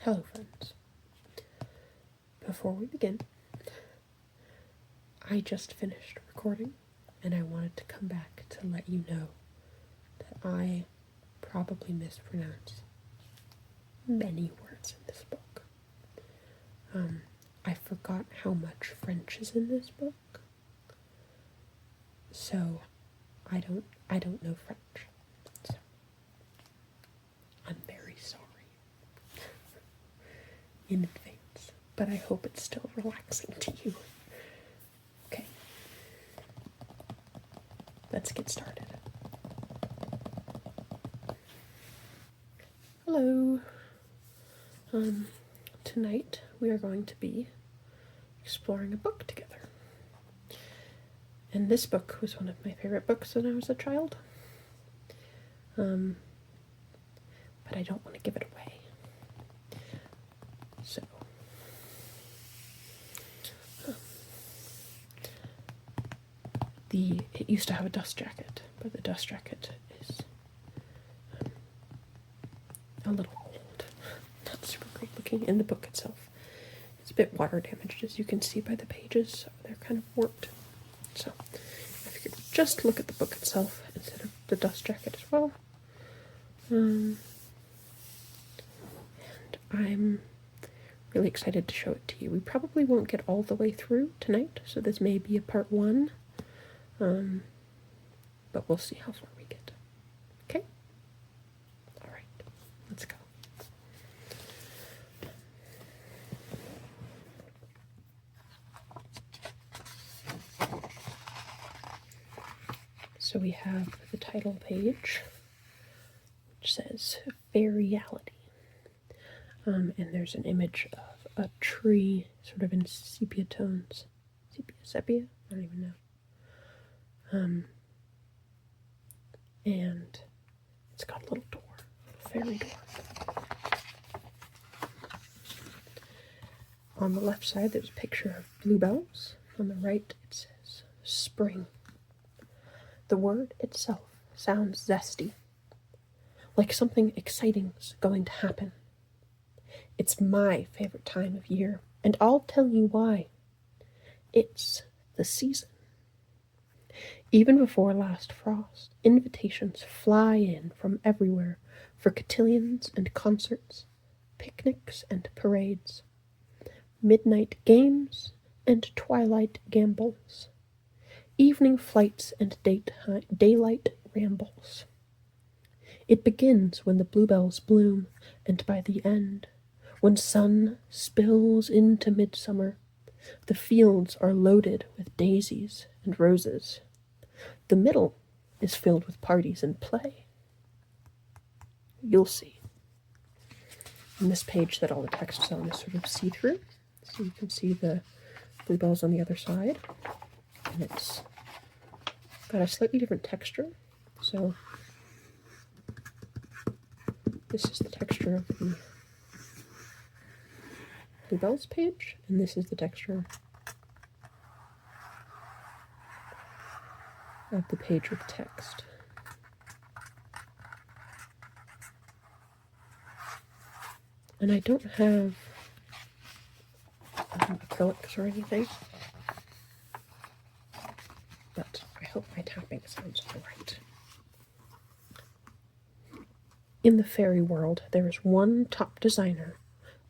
Hello friends. Before we begin, I just finished recording and I wanted to come back to let you know that I probably mispronounce many words in this book. I forgot how much French is in this book, so I don't know French. So I'm very sorry in advance, but I hope it's still relaxing to you. Okay, let's get started. Hello. Tonight we are going to be exploring a book together. And this book was one of my favorite books when I was a child. But I don't want to give it away. So, it used to have a dust jacket, but the dust jacket is a little old, not super great looking in the book itself. It's a bit water damaged, as you can see by the pages, so they're kind of warped. So I figured just look at the book itself instead of the dust jacket as well. And I'm really excited to show it to you. We probably won't get all the way through tonight, so this may be a part 1. But we'll see how far we get. Okay? Alright, let's go. So we have the title page, which says Fairieality. And there's an image of a tree, sort of in sepia tones. Sepia? I don't even know. And it's got a little door, a fairy door. On the left side, there's a picture of bluebells. On the right, it says spring. The word itself sounds zesty, like something exciting's going to happen. It's my favorite time of year, and I'll tell you why. It's the season. Even before last frost, invitations fly in from everywhere for cotillions and concerts, picnics and parades, midnight games and twilight gambols, evening flights and daylight rambles. It begins when the bluebells bloom, and by the end, when sun spills into midsummer, the fields are loaded with daisies and roses. The middle is filled with parties and play. You'll see. On this page that all the text is on is sort of see-through, so you can see the bluebells on the other side. And it's got a slightly different texture. So this is the texture of the bluebells page, and this is the texture of the page with text. And I don't have acrylics or anything, but I hope my tapping sounds alright. In the fairy world, there is one top designer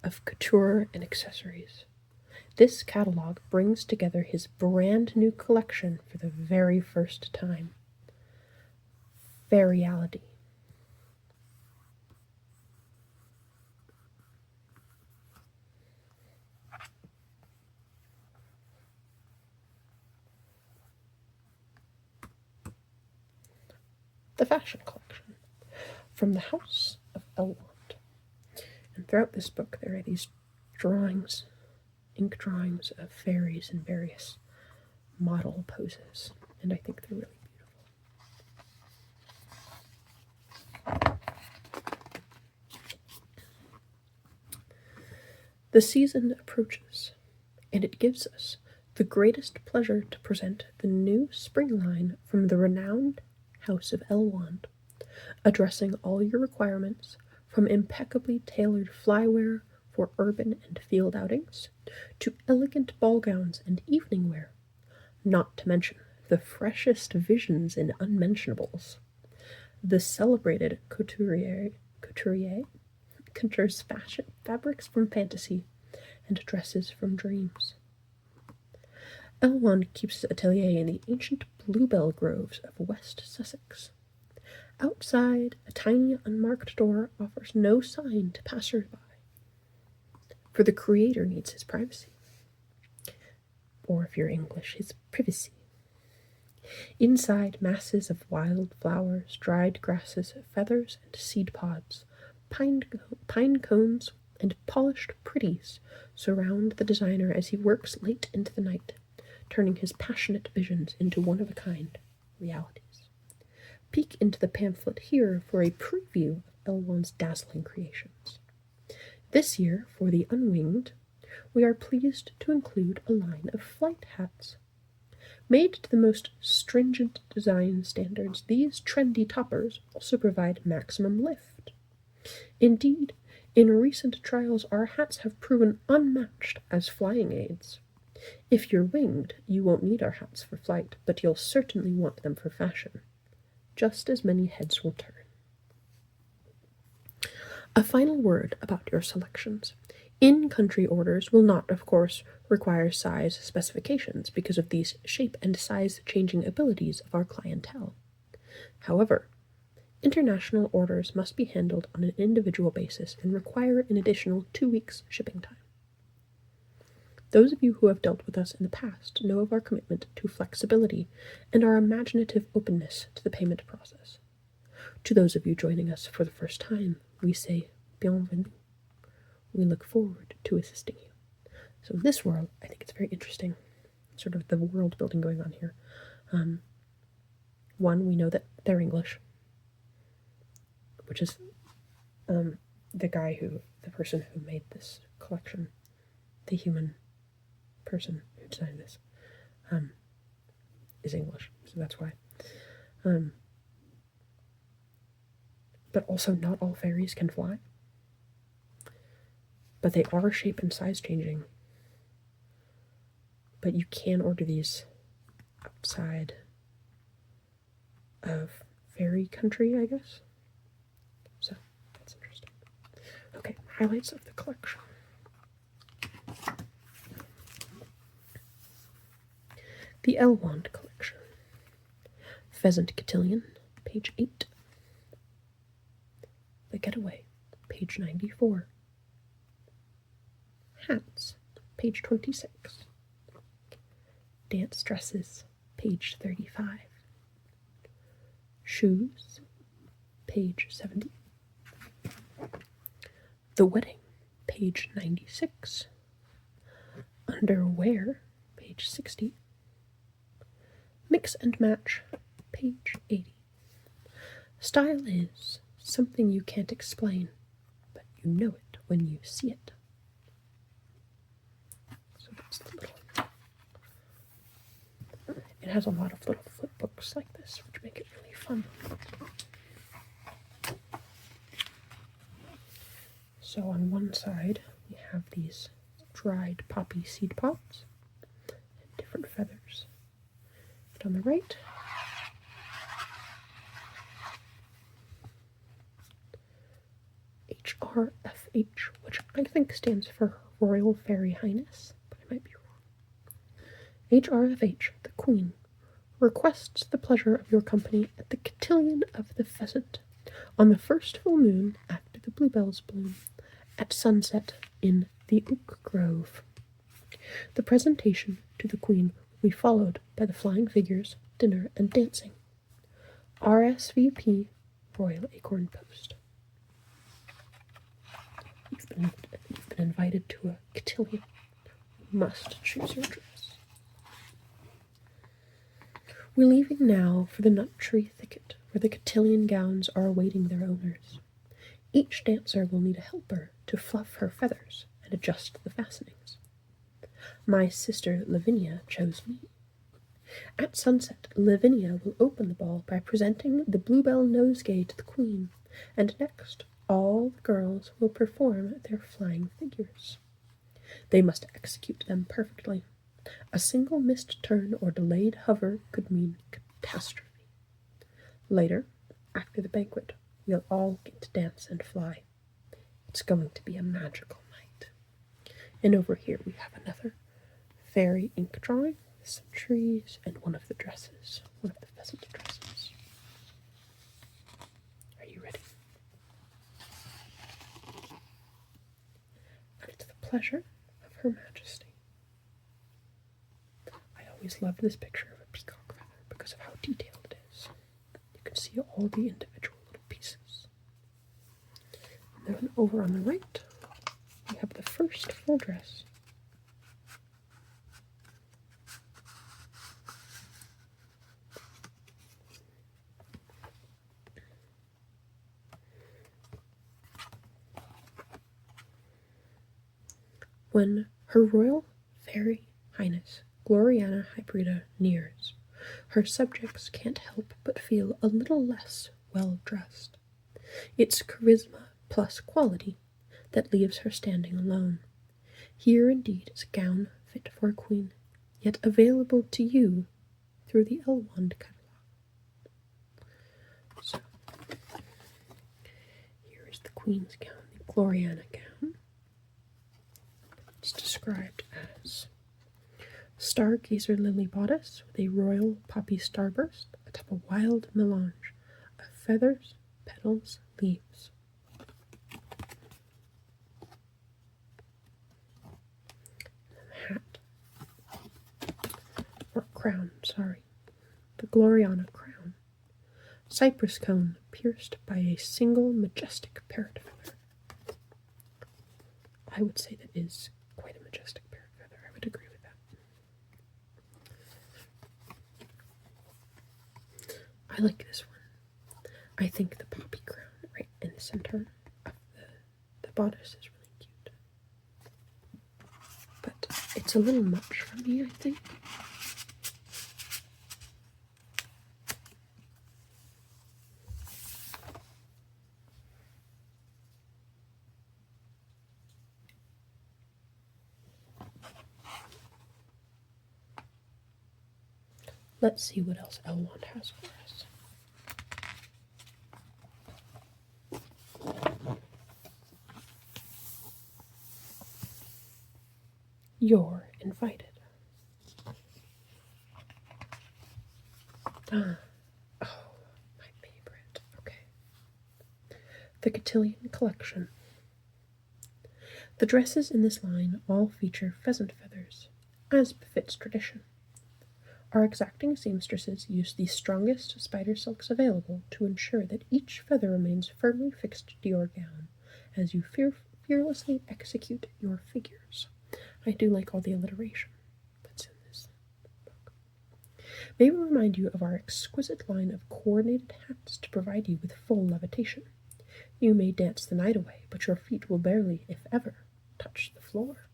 of couture and accessories. This catalog brings together his brand new collection for the very first time. Fairieality. The fashion collection from the House of Ellwand. And throughout this book there are these drawings, ink drawings of fairies in various model poses, and I think they're really beautiful. The season approaches, and it gives us the greatest pleasure to present the new spring line from the renowned House of Ellwand, addressing all your requirements from impeccably tailored flywear, for urban and field outings, to elegant ball gowns and evening wear, not to mention the freshest visions in unmentionables. The celebrated couturier contures fashion fabrics from fantasy and dresses from dreams. Ellwand keeps his atelier in the ancient bluebell groves of West Sussex. Outside, a tiny unmarked door offers no sign to passers-by, for the creator needs his privacy. Or, if you're English, his privacy. Inside, masses of wild flowers, dried grasses, feathers, and seed pods, pine cones, and polished pretties surround the designer as he works late into the night, turning his passionate visions into one-of-a-kind realities. Peek into the pamphlet here for a preview of Ellwand's dazzling creations. This year, for the unwinged, we are pleased to include a line of flight hats. Made to the most stringent design standards, these trendy toppers also provide maximum lift. Indeed, in recent trials, our hats have proven unmatched as flying aids. If you're winged, you won't need our hats for flight, but you'll certainly want them for fashion. Just as many heads will turn. A final word about your selections. In-country orders will not, of course, require size specifications because of these shape and size-changing abilities of our clientele. However, international orders must be handled on an individual basis and require an additional 2 weeks shipping time. Those of you who have dealt with us in the past know of our commitment to flexibility and our imaginative openness to the payment process. To those of you joining us for the first time, we say bienvenue. We look forward to assisting you. So in this world, I think it's very interesting, sort of the world building going on here. One, we know that they're English, which is the person who made this collection, the human person who designed this, is English, so that's why. But also not all fairies can fly. But they are shape and size changing. But you can order these outside of fairy country, I guess. So, that's interesting. Okay, highlights of the collection. The Ellwand collection. Pheasant Cotillion, page 8. The Getaway, page 94. Hats, page 26. Dance Dresses, page 35. Shoes, page 70. The Wedding, page 96. Underwear, page 60. Mix and Match, page 80. Style is something you can't explain, but you know it when you see it. So that's the little... It has a lot of little flip books like this, which make it really fun. So on one side, we have these dried poppy seed pods and different feathers. And on the right, HRFH, which I think stands for Royal Fairy Highness, but I might be wrong. HRFH, the Queen, requests the pleasure of your company at the cotillion of the pheasant on the first full moon after the bluebells bloom, at sunset in the oak grove. The presentation to the Queen will be followed by the flying figures, dinner, and dancing. RSVP, Royal Acorn Post. You've been invited to a cotillion. You must choose your dress. We're leaving now for the nut tree thicket, where the cotillion gowns are awaiting their owners. Each dancer will need a helper to fluff her feathers and adjust the fastenings. My sister Lavinia chose me. At sunset, Lavinia will open the ball by presenting the bluebell nosegay to the Queen, and next, All the girls will perform their flying figures. They must execute them perfectly. A single missed turn or delayed hover could mean catastrophe. Later, after the banquet, we'll all get to dance and fly. It's going to be a magical night. And over here we have another fairy ink drawing with some trees and one of the dresses, one of the pheasant dresses. Are you ready? And it's the pleasure of Her Majesty. I always love this picture of a peacock feather because of how detailed it is. You can see all the individual little pieces. And then over on the right, we have the first full dress. When Her Royal Fairy Highness Gloriana Hybrida nears, her subjects can't help but feel a little less well dressed. It's charisma plus quality that leaves her standing alone. Here indeed is a gown fit for a queen, yet available to you through the Ellwand catalog. So, here is the queen's gown, the Gloriana gown. It's described as stargazer lily bodice with a royal poppy starburst atop a wild melange of feathers, petals, leaves. And the hat, or crown, sorry, the Gloriana crown, cypress cone pierced by a single majestic parrot feather. I would say that is quite a majestic parrot feather. I would agree with that. I like this one. I think the poppy crown right in the center of the bodice is really cute. But it's a little much for me, I think. Let's see what else Ellwand has for us. You're invited. Oh, my favorite. Okay. The Cotillion Collection. The dresses in this line all feature pheasant feathers, as befits tradition. Our exacting seamstresses use the strongest spider silks available to ensure that each feather remains firmly fixed to your gown as you fearlessly execute your figures. I do like all the alliteration that's in this book. May we remind you of our exquisite line of coordinated hats to provide you with full levitation. You may dance the night away, but your feet will barely, if ever, touch the floor.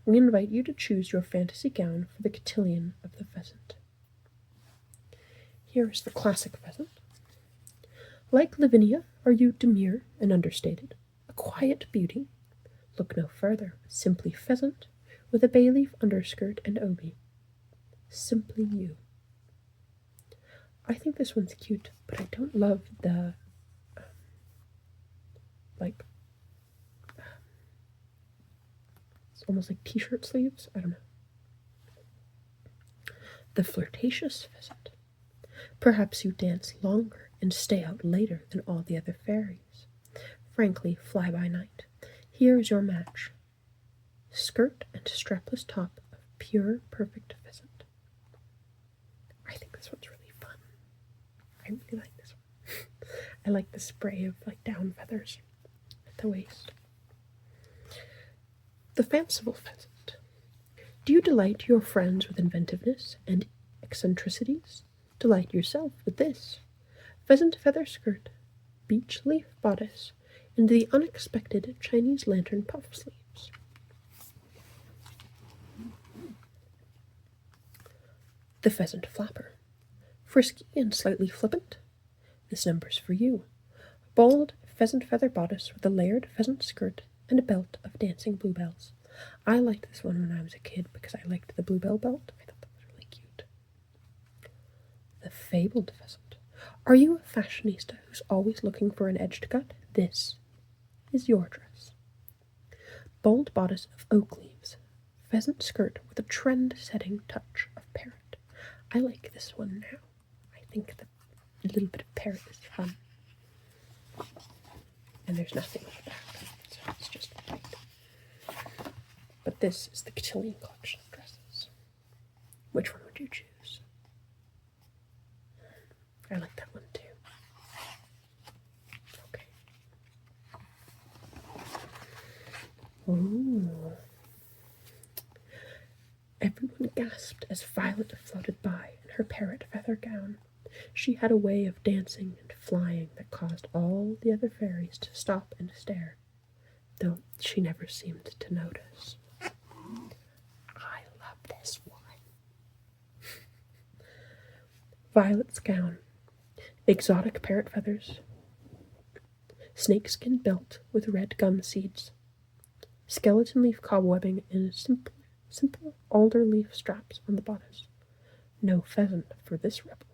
We invite you to choose your fantasy gown for the cotillion of the pheasant. Here is the classic pheasant. Like Lavinia, are you demure and understated? A quiet beauty? Look no further. Simply pheasant, with a bay leaf underskirt and obi. Simply you. I think this one's cute, but I don't love the, it's almost like t-shirt sleeves. I don't know. The flirtatious pheasant. Perhaps you dance longer and stay out later than all the other fairies. Frankly, fly by night. Here is your match. Skirt and strapless top of pure, perfect pheasant. I think this one's really fun. I really like this one. I like the spray of down feathers at the waist. The fanciful pheasant. Do you delight your friends with inventiveness and eccentricities? Delight yourself with this. Pheasant feather skirt, beech leaf bodice, and the unexpected Chinese lantern puff sleeves. The pheasant flapper. Frisky and slightly flippant. This number's for you. Bold, pheasant feather bodice with a layered pheasant skirt and a belt of dancing bluebells. I liked this one when I was a kid because I liked the bluebell belt. I thought that was really cute. The fabled pheasant. Are you a fashionista who's always looking for an edge to cut? This is your dress. Bold bodice of oak leaves. Pheasant skirt with a trend-setting touch of parrot. I like this one now. I think the little bit of parrot is fun. And there's nothing on the back, so it's just white. But this is the cotillion collection of dresses. Which one would you choose? I like that one too. Okay. Ooh. Everyone gasped as Violet floated by in her parrot feather gown. She had a way of dancing and flying that caused all the other fairies to stop and stare, though she never seemed to notice. I love this one. Violet's gown. Exotic parrot feathers. Snakeskin belt with red gum seeds. Skeleton leaf cobwebbing and simple alder leaf straps on the bodice. No pheasant for this rebel.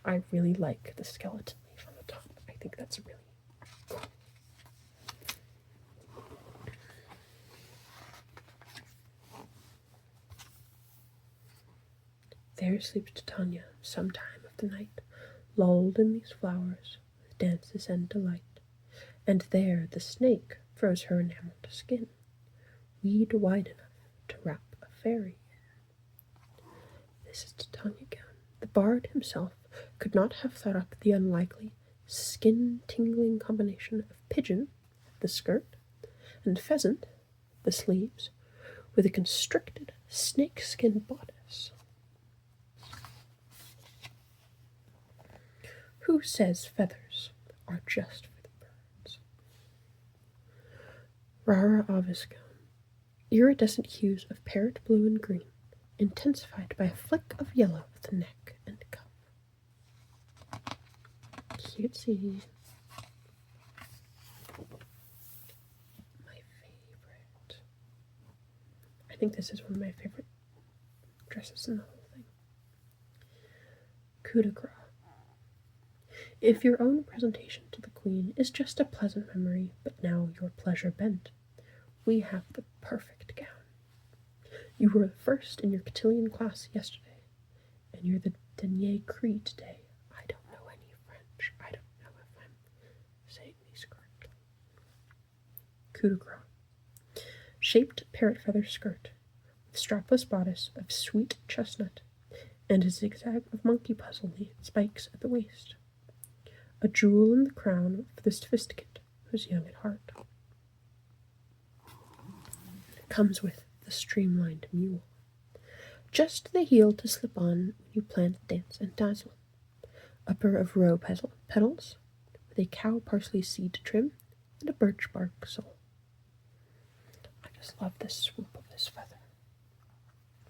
I really like the skeleton leaf on the top. I think that's really cool. There sleeps Titania some time of the night, lulled in these flowers, with dances and delight. And there the snake froze her enameled skin, weed wide enough to wrap a fairy in. This is Titania gown. The bard himself could not have thought up the unlikely, skin-tingling combination of pigeon, the skirt, and pheasant, the sleeves, with a constricted snakeskin bodice. Who says feathers are just for the birds? Rara Avis gown. Iridescent hues of parrot blue and green, intensified by a flick of yellow at the neck and cuff. Cutesy. My favorite. I think this is one of my favorite dresses in the whole thing. Coup de grace. If your own presentation to the Queen is just a pleasant memory, but now your pleasure bent, we have the perfect gown. You were the first in your cotillion class yesterday, and you're the denier cri today. I don't know any French. I don't know if I'm saying these correctly. Coup de grace. Shaped parrot feather skirt, with strapless bodice of sweet chestnut, and a zigzag of monkey puzzle spikes at the waist. A jewel in the crown for the sophisticate who's young at heart. It comes with the streamlined mule. Just the heel to slip on when you plan to dance and dazzle. Upper of rose petals, with a cow parsley seed trim and a birch bark sole. I just love this swoop of this feather.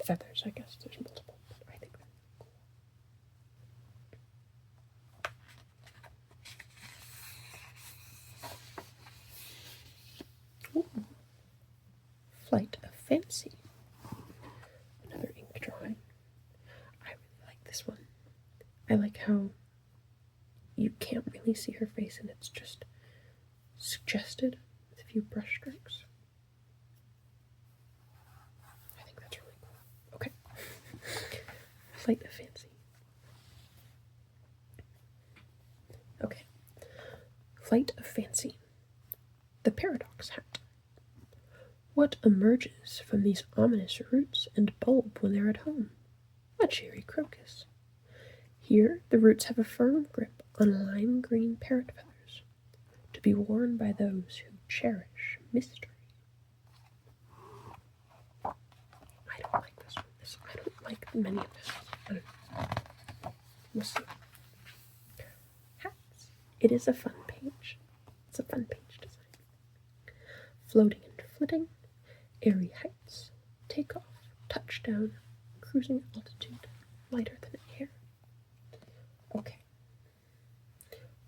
Feathers, I guess there's multiple, but I think they're cool. Ooh. Flight of Fancy. Another ink drawing. I really like this one. I like how you can't really see her face and it's just suggested with a few brush strokes. I think that's really cool. Okay. Flight of Fancy. Okay. Flight of Fancy. The Paradox Hat. What emerges from these ominous roots and bulb when they're at home? A cherry crocus. Here the roots have a firm grip on lime green parrot feathers, to be worn by those who cherish mystery. I don't like this one. I don't like many of this. We'll see. Hats. It is a fun page. It's a fun page design. Floating and flitting. Airy heights, takeoff, touchdown, cruising altitude, lighter than air. Okay.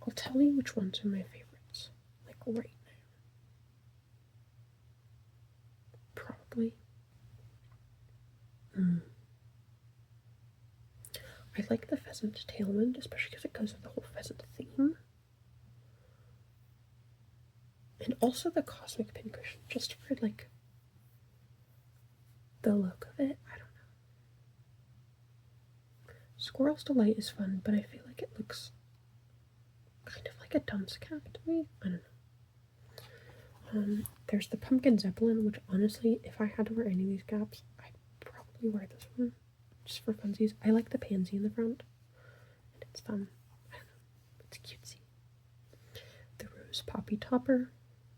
I'll tell you which ones are my favorite. right now. Probably. I like the pheasant tailwind, especially because it goes with the whole pheasant theme. And also the cosmic pincushion, just for like the look of it. I don't know. Squirrel's Delight is fun, but I feel like it looks kind of like a dunce cap to me. I don't know. There's the Pumpkin Zeppelin, which honestly, if I had to wear any of these caps, I'd probably wear this one. Just for funsies. I like the pansy in the front. And it's fun. I don't know. It's cutesy. The Rose Poppy Topper.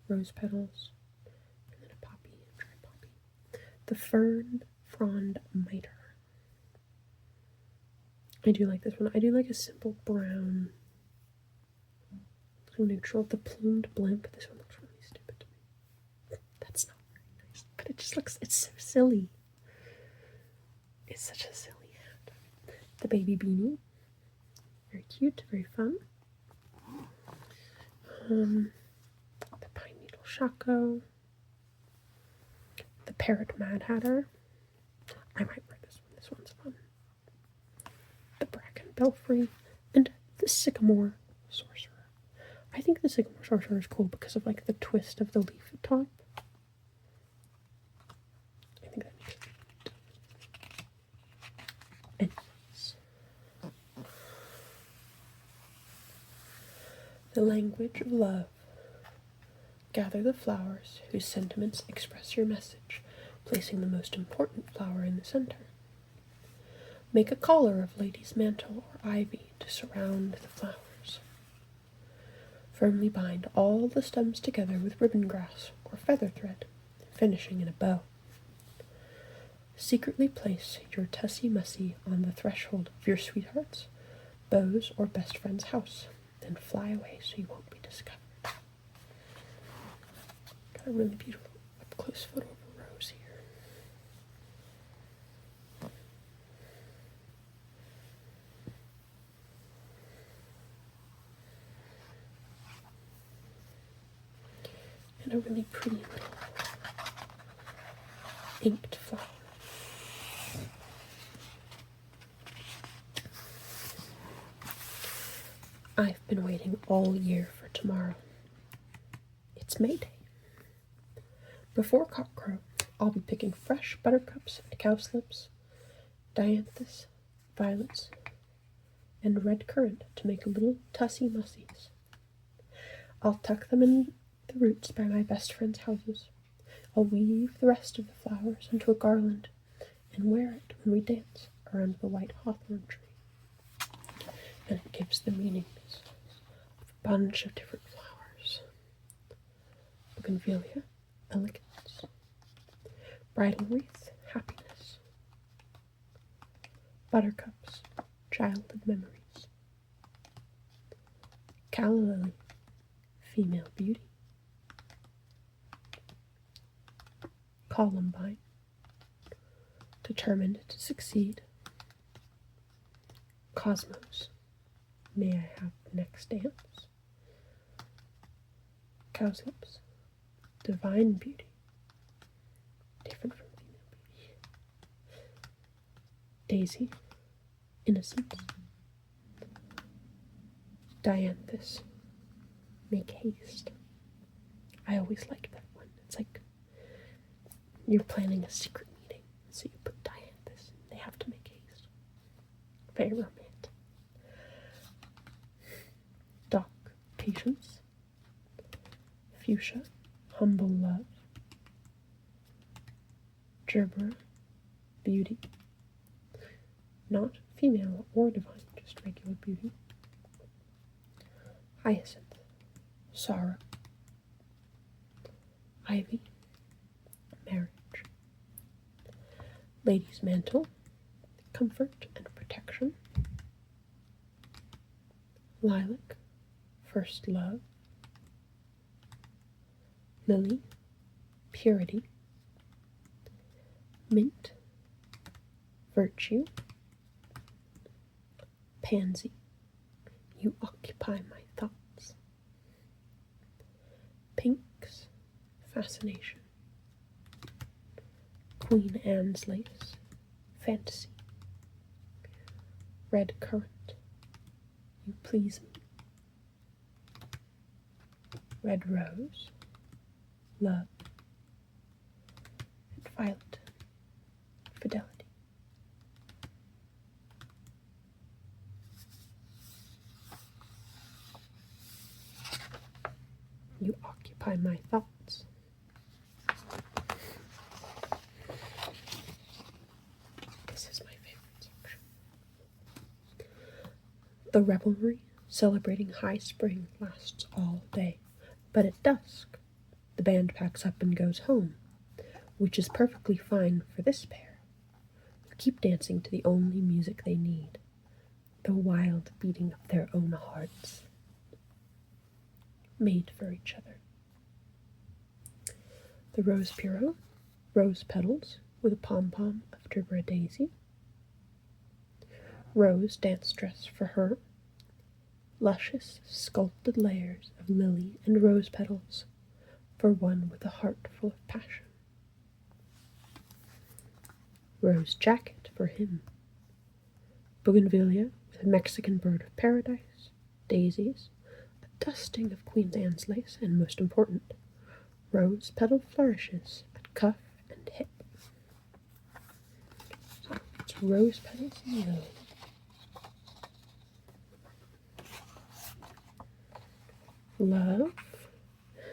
Rose petals. And then a poppy. A dry poppy. The Fern Frond Miter. I do like this one. I do like a simple brown, neutral. The Plumed Blimp. This one looks really stupid to me. That's not very nice. But it just looks, it's so silly. It's such a silly hat. The Baby Beanie. Very cute, very fun. The Pine Needle Shako. The Parrot Mad Hatter. I might wear this one. This one's fun. The Bracken Belfry. And the Sycamore Sorcerer. I think the Sycamore Sorcerer is cool because of like the twist of the leaf at top. I think that makes it cute. Anyways. The Language of Love. Gather the flowers whose sentiments express your message, placing the most important flower in the center. Make a collar of lady's mantle or ivy to surround the flowers. Firmly bind all the stems together with ribbon grass or feather thread, finishing in a bow. Secretly place your tussie-mussy on the threshold of your sweetheart's, beau's, or best friend's house, then fly away so you won't be discovered. Got a really beautiful up-close photo of a rose here. And a really pretty little inked flower. I've been waiting all year for tomorrow. It's May Day. Before cockcrow, I'll be picking fresh buttercups and cowslips, dianthus, violets, and red currant to make little tussie mussies. I'll tuck them in the roots by my best friend's houses. I'll weave the rest of the flowers into a garland and wear it when we dance around the white hawthorn tree. And it gives the meanings of a bunch of different flowers. Bougainvillea, elegance. Bridal wreath, happiness. Buttercups, childhood memories. Calla lily, female beauty. Columbine, determined to succeed. Cosmos, may I have the next dance? Cowslips, divine beauty, different from female beauty. Daisy, innocence. Dianthus, make haste. I always liked that one. It's like you're planning a secret meeting, so you put Dianthus. They have to make haste. Very romantic. Dock, patience. Fuchsia, humble love. Gerbera, beauty. Not female or divine, just regular beauty. Hyacinth, sorrow. Ivy, marriage. Lady's mantle, comfort and protection. Lilac, first love. Lily, purity. Mint, virtue. Pansy, you occupy my thoughts. Pinks, fascination. Queen Anne's lace, fantasy. Red currant, you please me. Red rose, love. And violet, fidelity. You occupy my thoughts. This is my favorite section. The revelry celebrating high spring lasts all day, but at dusk the band packs up and goes home, which is perfectly fine for this pair, who keep dancing to the only music they need, the wild beating of their own hearts, made for each other. The rose Pierrot, rose petals with a pom-pom of Gerbera daisy. Rose dance dress for her. Luscious sculpted layers of lily and rose petals for one with a heart full of passion. Rose jacket for him. Bougainvillea with Mexican bird of paradise, daisies, a dusting of Queen Anne's lace, and most important, rose petal flourishes at cuff and hip. So it's rose petals and lily. Love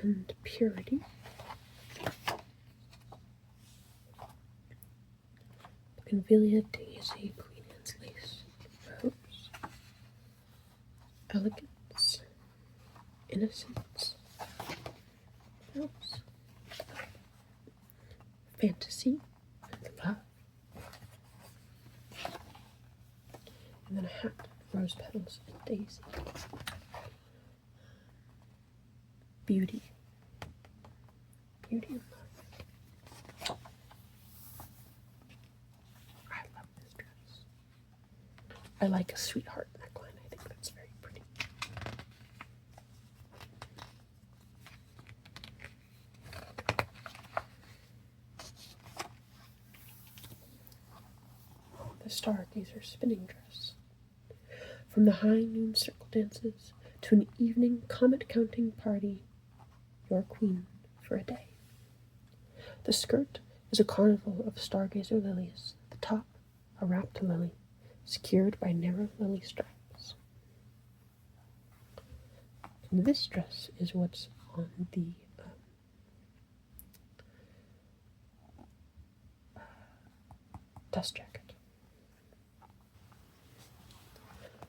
and purity. Bougainvillea, daisy, Queen Anne's lace, rose. Elegance, innocence, rose. Fantasy and love. And then a hat, rose petals and daisy. Beauty. Beauty and love. I love this dress. I like a sweetheart neckline. I think that's very pretty. The stargazer spinning dress. From the high noon circle dances to an evening comet counting party, your queen for a day. The skirt is a carnival of stargazer lilies, the top a wrapped lily, secured by narrow lily straps. And this dress is what's on the dust jacket.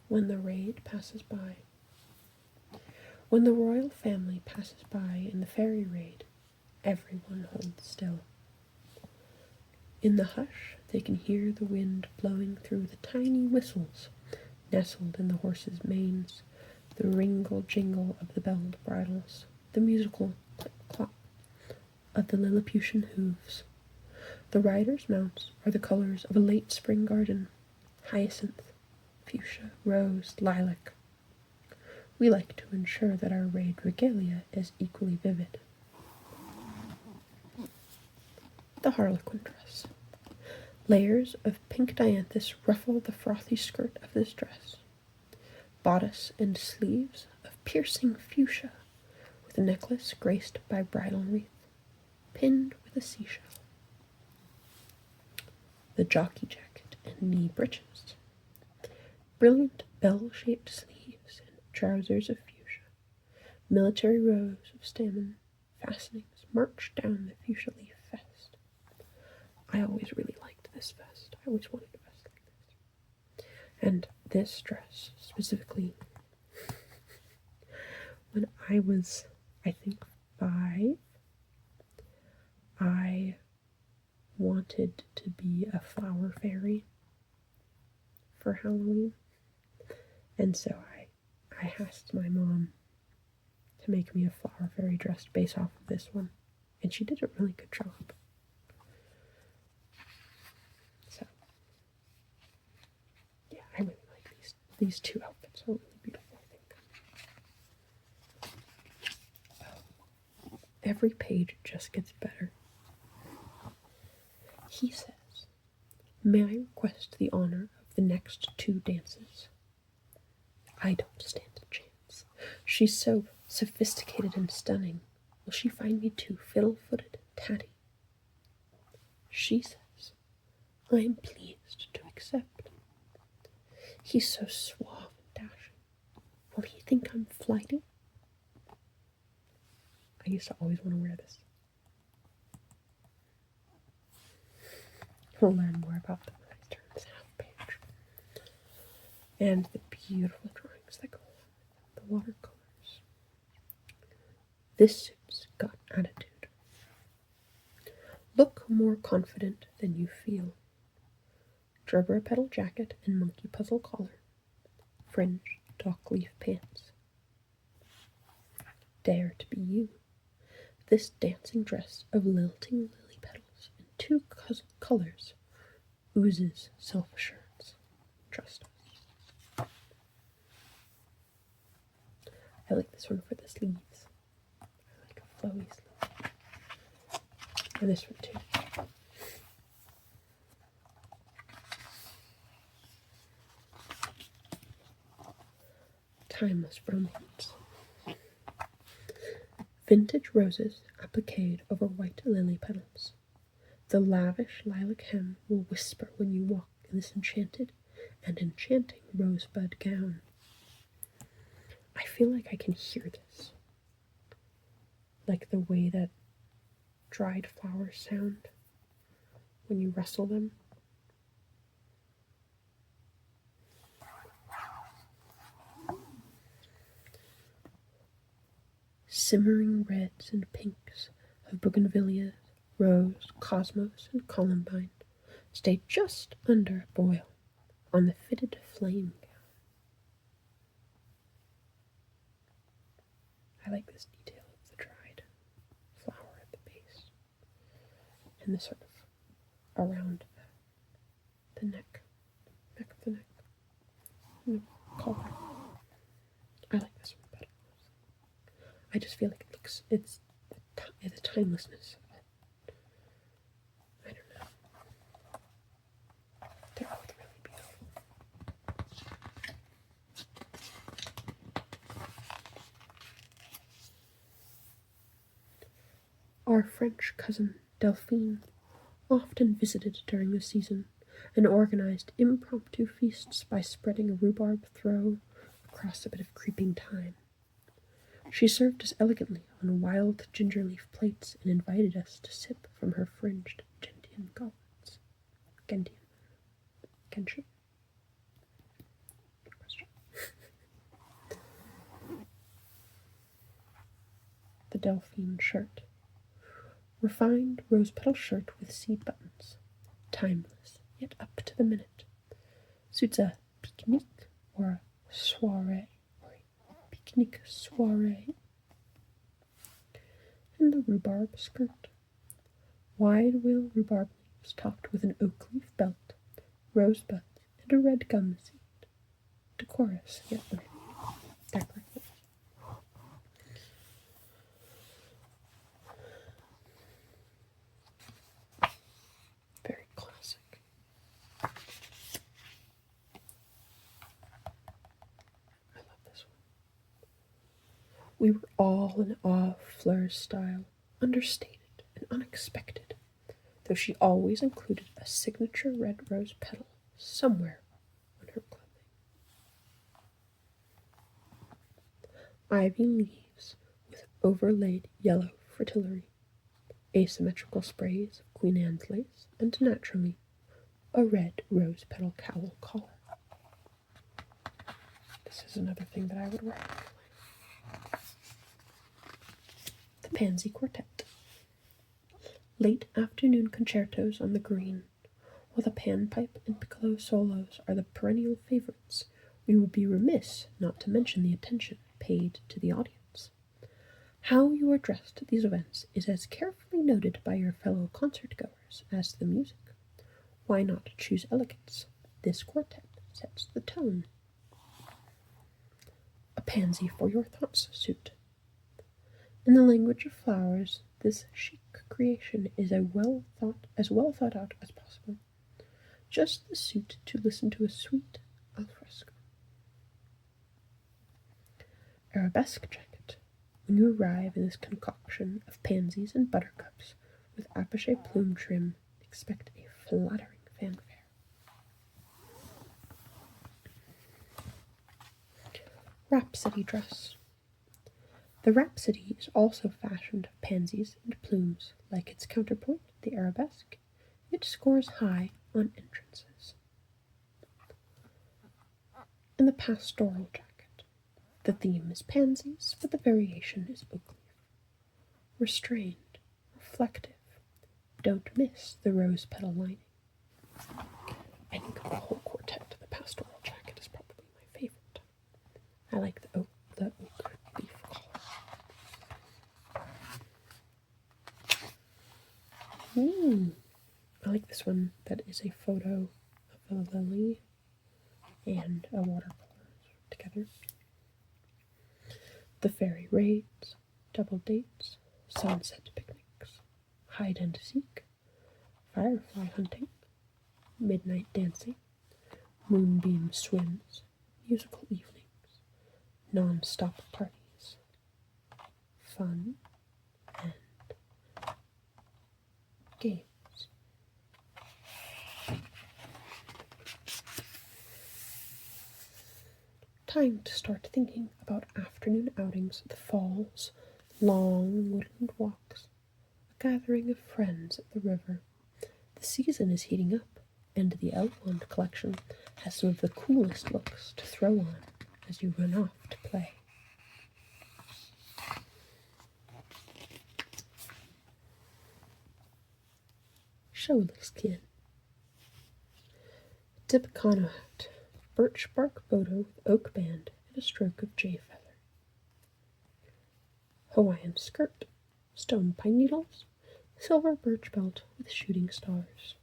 When the raid passes by. When the royal family passes by in the fairy raid, everyone holds still. In the hush, they can hear the wind blowing through the tiny whistles nestled in the horses' manes, the ringle-jingle of the belled bridles, the musical clip-clop of the Lilliputian hooves. The riders' mounts are the colors of a late spring garden, hyacinth, fuchsia, rose, lilac. We like to ensure that our raid regalia is equally vivid. The harlequin dress. Layers of pink dianthus ruffle the frothy skirt of this dress. Bodice and sleeves of piercing fuchsia, with a necklace graced by bridal wreath, pinned with a seashell. The jockey jacket and knee breeches. Brilliant bell-shaped sleeves and trousers of fuchsia. Military rows of stammen fastenings march down the fuchsia leaf vest. I always really liked this vest. I always wanted a vest like this. And this dress, specifically, when I was, I think, 5, I wanted to be a flower fairy for Halloween. And so I asked my mom to make me a flower fairy dress based off of this one. And she did a really good job. So, yeah, I really like these two outfits. Are really beautiful, I think. every page it just gets better. He says, "May I request the honor of the next 2 dances?" I don't stand a chance. She's so sophisticated and stunning. Will she find me too fiddle-footed and tatty? She says, "I am pleased to accept." He's so suave and dashing. Will he think I'm flighty? I used to always want to wear this. We'll learn more about them when I turn this half page. And the beautiful drawings that go on, the watercolors. This suit's got attitude. Look more confident than you feel. Gerbera petal jacket and monkey puzzle collar. Fringed dock leaf pants. Dare to be you. This dancing dress of lilting lily petals in 2 colors oozes self-assurance. Trust us. I like this one for the sleeves. I like a flowy sleeve. And this one too. Timeless romance. Vintage roses appliqued over white lily petals. The lavish lilac hem will whisper when you walk in this enchanted and enchanting rosebud gown. I feel like I can hear this. Like the way that dried flowers sound when you rustle them. Simmering reds and pinks of bougainvillea, rose, cosmos, and columbine stay just under a boil on the fitted flame gown. I like this detail of the dried flower at the base and the sort of around the neck of the neck, and the collar. I like this one better. I just feel like it's the timelessness of it. I don't know. They're both really beautiful. Our French cousin Delphine often visited during the season and organized impromptu feasts by spreading a rhubarb throw across a bit of creeping thyme. She served us elegantly on wild ginger-leaf plates and invited us to sip from her fringed gentian goblets. Gentian. Gentian? Good question. The Delphine shirt. Refined rose-petal shirt with seed buttons. Timeless, yet up to the minute. Suits a picnic or a soiree. Picnic soiree. And the rhubarb skirt. Wide wheel rhubarb leaves topped with an oak leaf belt, rosebuds, and a red gum seed. Decorous, yet decorative. Very classic. I love this one. We were all in awe of Fleur's style, understated and unexpected, though she always included a signature red rose petal somewhere on her clothing. Ivy leaves with overlaid yellow fritillary, asymmetrical sprays of Queen Anne's lace, and naturally, a red rose petal cowl collar. This is another thing that I would wear. The Pansy Quartet. Late afternoon concertos on the green. While the panpipe and piccolo solos are the perennial favorites, we would be remiss not to mention the attention paid to the audience. How you are dressed at these events is as carefully noted by your fellow concert-goers as the music. Why not choose elegance? This quartet sets the tone. A pansy for your thoughts suit. In the language of flowers, this chic creation is as well thought out as possible. Just the suit to listen to a sweet alfresco. Arabesque jacket. When you arrive in this concoction of pansies and buttercups with appliché plume trim, expect a flattering fanfare. Rhapsody dress. The rhapsody is also fashioned of pansies and plumes. Like its counterpart, the arabesque, it scores high on entrances. And the pastoral jacket. The theme is pansies, but the variation is oak leaf. Restrained, reflective. Don't miss the rose petal lining. I think of the whole quartet, the pastoral jacket is probably my favorite. I like the oak leaf color. I like this one that is a photo of a lily and a watercolor together. The fairy raids, double dates, sunset picnics, hide and seek, firefly hunting, midnight dancing, moonbeam swims, musical evenings, non-stop parties, fun, and games. Time to start thinking about afternoon outings at the falls, long woodland walks, a gathering of friends at the river. The season is heating up, and the Ellwand collection has some of the coolest looks to throw on as you run off to play. Skin. Tippecanoe hat, birch bark bodo with oak band and a stroke of jay feather. Hawaiian skirt, stone pine needles, silver birch belt with shooting stars.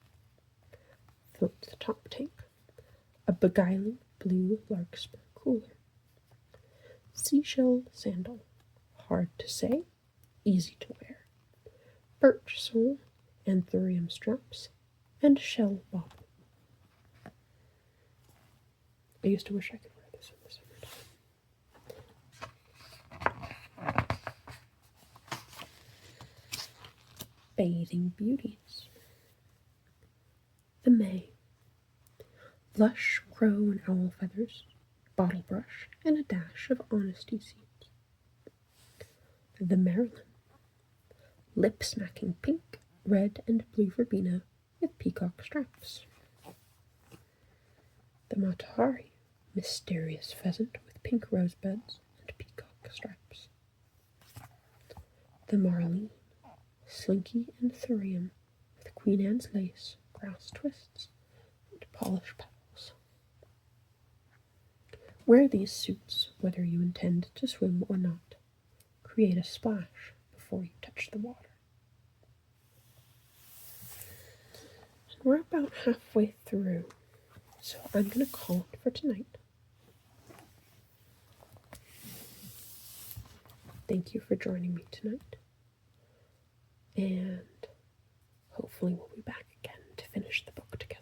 Float top tank, a beguiling blue larkspur cooler. Seashell sandal, hard to say, easy to wear. Birch sole, anthurium straps, and shell bobble. I used to wish I could wear this in the summertime. Bathing beauties. The May. Lush crow and owl feathers, bottle brush, and a dash of honesty seeds. The Marilyn. Lip-smacking pink, red, and blue verbena with peacock straps. The Matahari. Mysterious pheasant with pink rosebuds and peacock straps. The Marlene. Slinky and thurium with Queen Anne's lace, grass twists, and polished petals. Wear these suits whether you intend to swim or not. Create a splash before you touch the water. And we're about halfway through, so I'm going to call it for tonight. Thank you for joining me tonight, and hopefully we'll be back again to finish the book together.